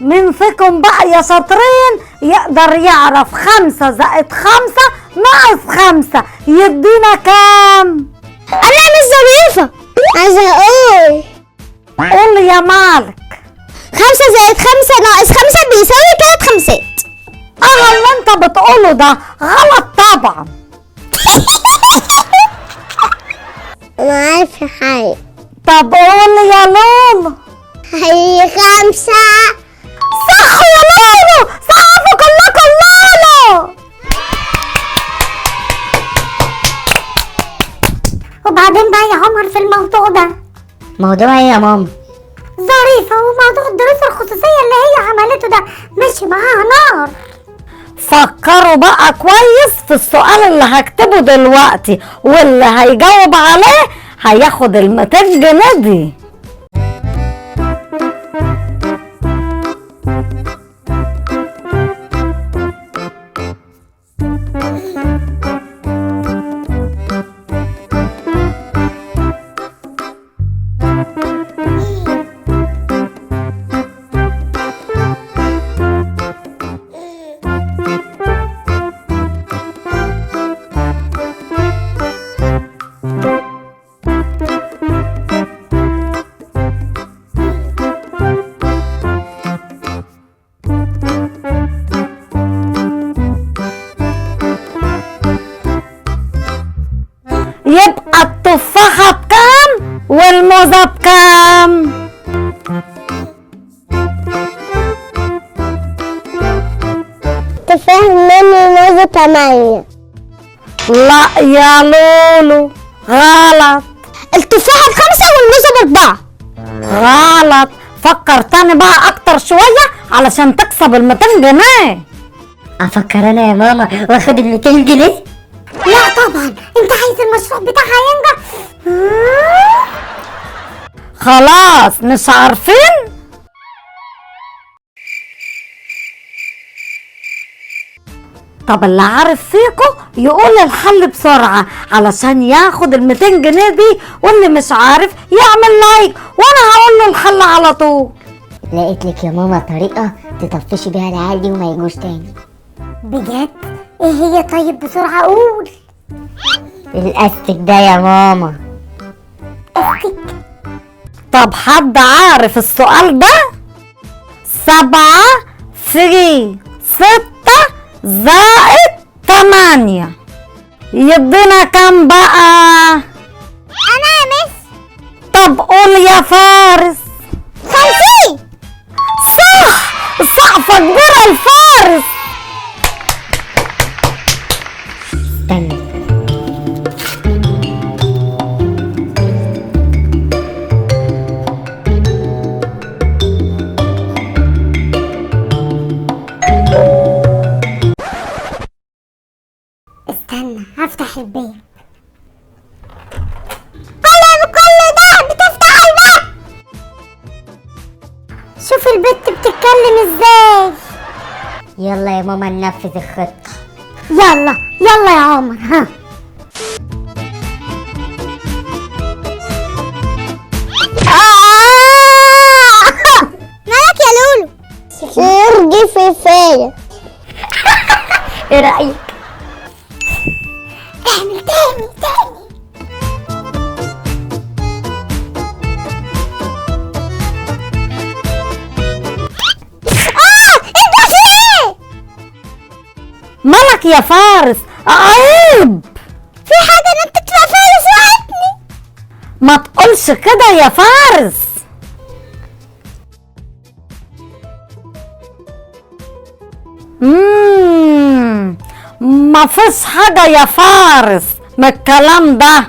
مين فيكم بقى يا شاطرين يقدر يعرف 5 زائد 5 ناقص 5 يدينا كام؟ انا مش ظريفة، عايزة اقول. قول يا مالك. 5 زائد 5 ناقص 5 بيساوي 3 خمسات. اللي انت بتقوله ده غلط طبعا. انا عارفة حاجة. طب قول يا لولو. هي 5. صح يا لولو، صحفوا كلكم لولو. وبعدين بقى يا عمر في الموضوع ده. موضوع ايه يا ماما؟ ظريفة، وموضوع الدروس الخصوصية اللي هي عملته ده ماشي معاها نار. فكروا بقى كويس في السؤال اللي هكتبه دلوقتي، واللي هيجاوب عليه هياخد 200 جنيه دي. يبقى التفاحة بكام والموزة بكام؟ تفاح مني موزة 8. لا يا لولو غلط. التفاحة ب5 والموزة ب4. غلط، فكر تاني بقى اكتر شوية علشان تكسب 200 جنيه. افكر انا يا ماما واخد 200 جنيه؟ لا طبعا، انت عايز المشروع بتاعها ينجح. خلاص مش عارفين؟ طب اللي عارف فيكم يقول الحل بسرعة علشان ياخد 200 جنيه دي، واللي مش عارف يعمل لايك وانا هقول له الحل على طول. لقيت لك يا ماما طريقة تطفشي بيها العيال دي وما يجوش تاني. بجد؟ ايه هي؟ طيب بسرعة قول. الاستك ده يا ماما. طب حد عارف السؤال ده؟ 7 في 6 زائد 8 يدينا كام بقى؟ انا يا مس. طب قول يا فارس. 50. صح، سقفة كبيرة الفارس. استنى. استنى هفتح الباب. بكل ده بتفتح الباب؟ شوف البت بتتكلم ازاي. يلا يا ماما ننفذ الخطة. يلا يلا يا عمر. ها مالك يا لولو؟ ارجي في فيا. ايه رأيك؟ اعمل تاني تاني. انت في ايه؟ مالك يا فارس؟ عيب. في حاجة نطت في فارس وقعتني. ما تقولش كده يا فارس. ما فيش حاجة يا فارس من الكلام ده.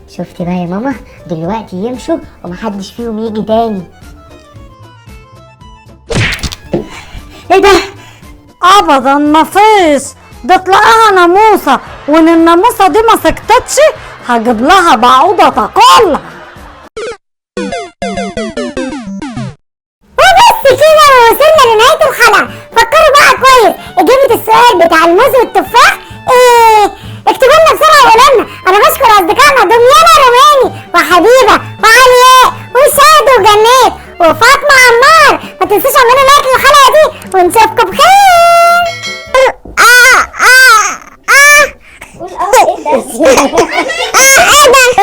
شفتي بقى يا ماما؟ دلوقتي يمشوا ومحدش فيهم يجي تاني. ايه ده؟ ابدا ما فيش، ده تلاقيها ناموسة، وان الناموسة دي ما سكتتش هجيب لها بعوضة تاكلها. وبس كده وصلنا لنهاية الحلقة. فكروا بقى كويس، إجابة السؤال بتاع الموز والتفاح ايه؟ اكتبوا لنا بسرعة وقولوا لنا. أنا بشكر أصدقائنا دميانة روماني وحبيبة وعلياء وشاد وجنات وفاطمة عمار ايه ده؟